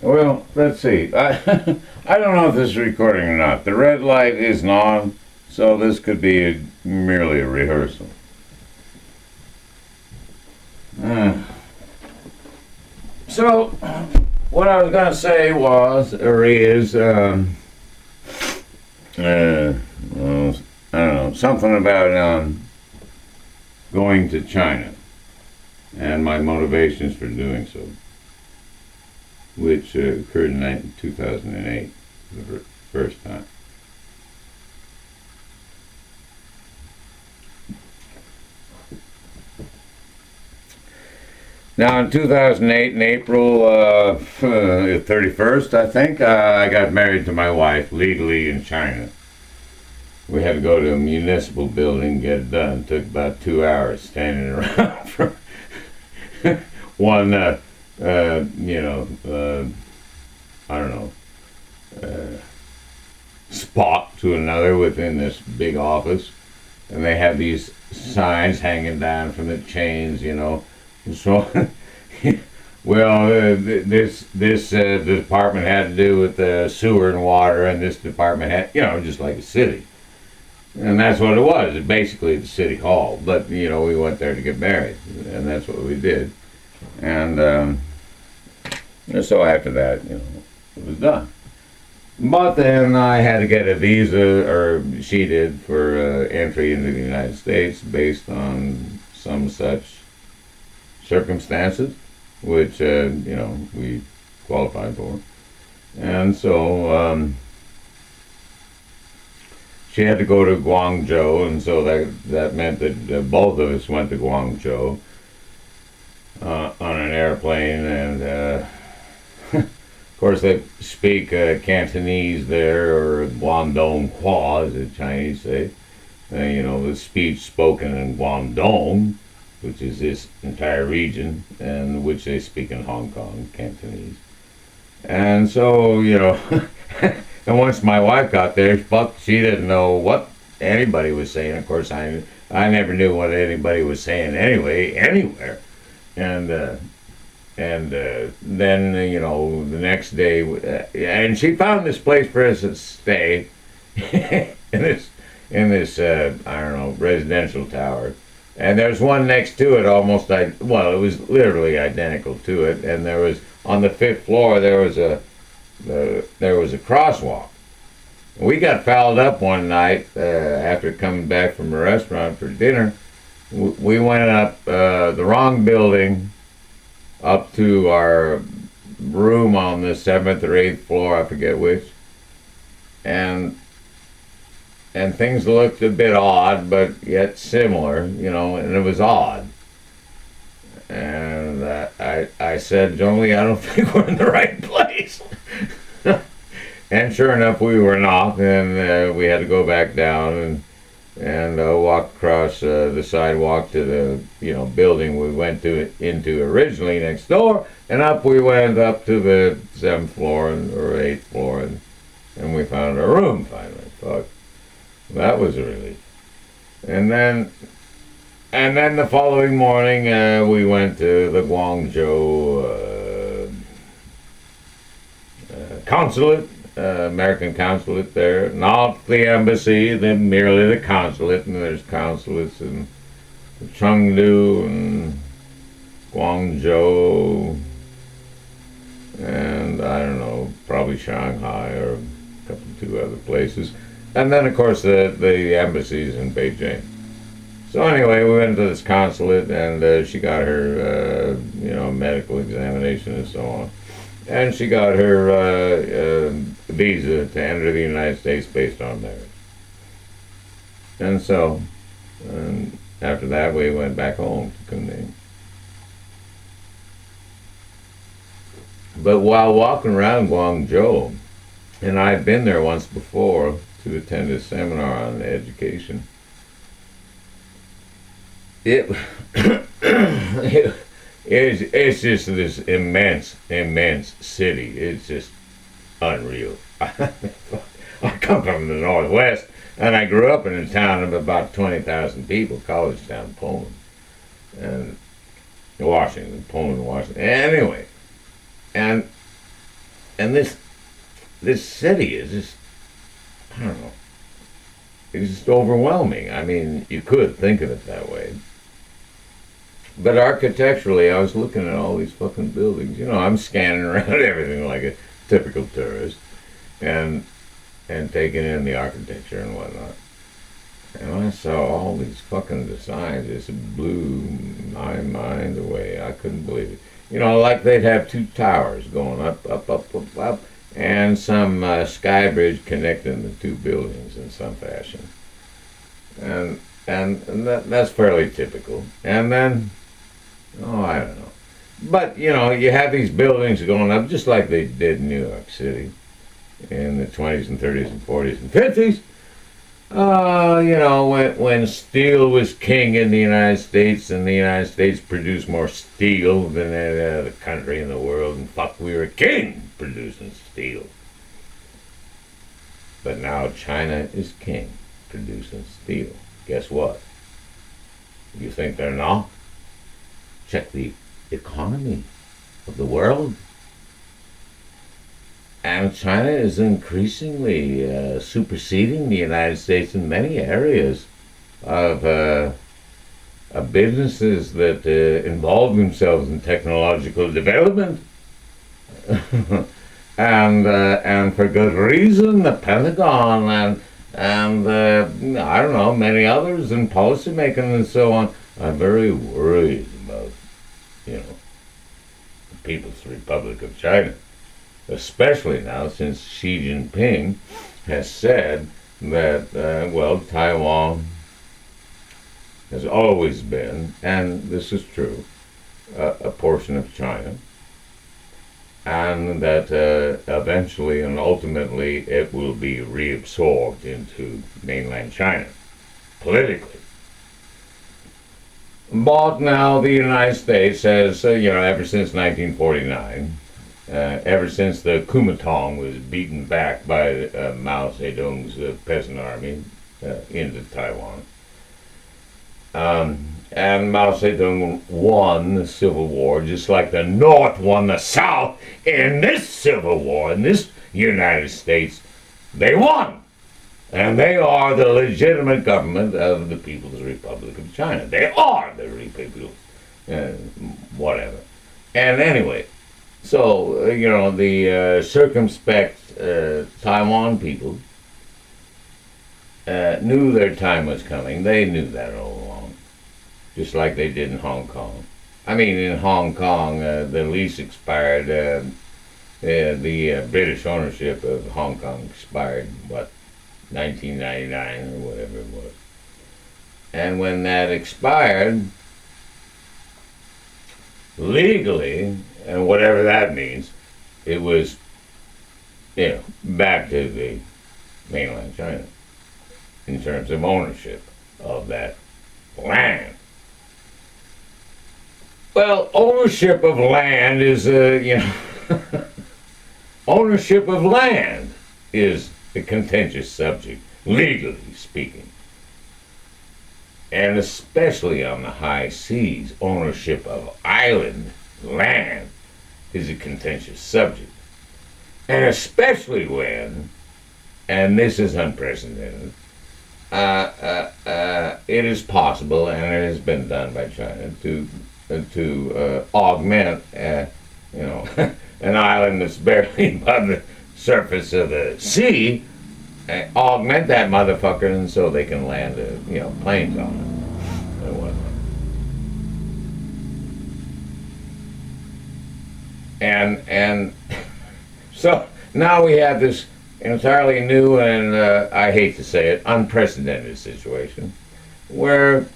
Well, let's see. I don't know if this is recording or not. The red light isn't on, so this could be merely a rehearsal. So, what I was going to say was, or is, well, I don't know, something about going to China and my motivations for doing so, which occurred in 2008 for the first time. Now, in 2008, in April 31st, I think, I got married to my wife legally in China. We had to go to a municipal building, get it done. It took about 2 hours standing around for one, I don't know, spot to another within this big office. And they have these signs hanging down from the chains, So, well, this the department had to do with sewer and water, and this department had, just like a city. And that's what it was. It's basically the city hall. But, we went there to get married, and that's what we did. And so after that, it was done. But then I had to get a visa, or she did, for entry into the United States based on some such circumstances, which, we qualified for. And so she had to go to Guangzhou, and so that meant that both of us went to Guangzhou on an airplane, and of course they speak Cantonese there, or Guangdong Hua, as the Chinese say. The speech spoken in Guangdong, which is this entire region, and which they speak in Hong Kong, Cantonese. And so, and once my wife got there, she didn't know what anybody was saying. Of course, I never knew what anybody was saying anyway, anywhere. And then, the next day, and she found this place for us to stay in this I don't know, residential tower. And there's one next to it, it was literally identical to it. And there was, on the 5th floor, there was a crosswalk. We got fouled up one night after coming back from a restaurant for dinner. We went up the wrong building up to our room on the 7th or 8th floor, I forget which. And things looked a bit odd, but yet similar, and it was odd. And I said, Jolie, I don't think we're in the right place. And sure enough, we were not, and we had to go back down and walk across the sidewalk to the building we went into originally next door, and up we went up to the 7th floor or 8th floor, and we found our room finally. Fuck. That was a relief. And then the following morning, we went to the Guangzhou consulate, American consulate there. Not the embassy, merely the consulate. And there's consulates in Chengdu and Guangzhou, and I don't know, probably Shanghai or a two other places. And then, of course, the embassies in Beijing. So anyway, we went to this consulate, and she got her, medical examination and so on. And she got her visa to enter the United States based on marriage. And so, after that, we went back home to Kunming. But while walking around Guangzhou, and I'd been there once before to attend a seminar on education, it's just this immense city. It's just unreal. I come from the Northwest, and I grew up in a town of about 20,000 people, college town, Pullman, and Pullman, Washington. Anyway, and And this city is just, I don't know, it's just overwhelming. I mean, you could think of it that way. But architecturally, I was looking at all these fucking buildings. You know, I'm scanning around everything like a typical tourist, and taking in the architecture and whatnot. And when I saw all these fucking designs, it just blew my mind away. I couldn't believe it. You know, like they'd have two towers going up, up, up, up, up, and some sky bridge connecting the two buildings in some fashion. And that's fairly typical. And then, oh, I don't know. But, you know, you have these buildings going up just like they did in New York City in the 20s and 30s and 40s and 50s. You know, when steel was king in the United States, and the United States produced more steel than any other country in the world, and fuck, we were king producing steel. But now China is king producing steel. Guess what? You think they're not? Check the economy of the world. And China is increasingly superseding the United States in many areas of businesses that involve themselves in technological development. And for good reason. The Pentagon and I don't know, many others in policy making and so on are very worried about, you know, the People's Republic of China. Especially now since Xi Jinping has said that, well, Taiwan has always been, and this is true, a portion of China, and that eventually and ultimately it will be reabsorbed into mainland China, politically. But now the United States has, you know, ever since 1949, ever since the Kuomintang was beaten back by Mao Zedong's peasant army into Taiwan, and Mao Zedong won the Civil War, just like the North won the South in this Civil War, in this United States. They won! And they are the legitimate government of the People's Republic of China. They are the Republic, whatever. And anyway, so, you know, the circumspect Taiwan people knew their time was coming. They knew that all along, just like they did in Hong Kong. I mean, in Hong Kong, the lease expired, the British ownership of Hong Kong expired, what, 1999 or whatever it was. And when that expired, legally, and whatever that means, it was, you know, back to the mainland China in terms of ownership of that land. Well, ownership of land is, you know, ownership of land is a contentious subject, legally speaking. And especially on the high seas, ownership of island land is a contentious subject. And especially when, and this is unprecedented, it is possible, and it has been done by China, to augment, you know, an island that's barely above the surface of the sea, augment that motherfucker, and so they can land, you know, planes on it and whatnot. And so now we have this entirely new and, I hate to say it, unprecedented situation where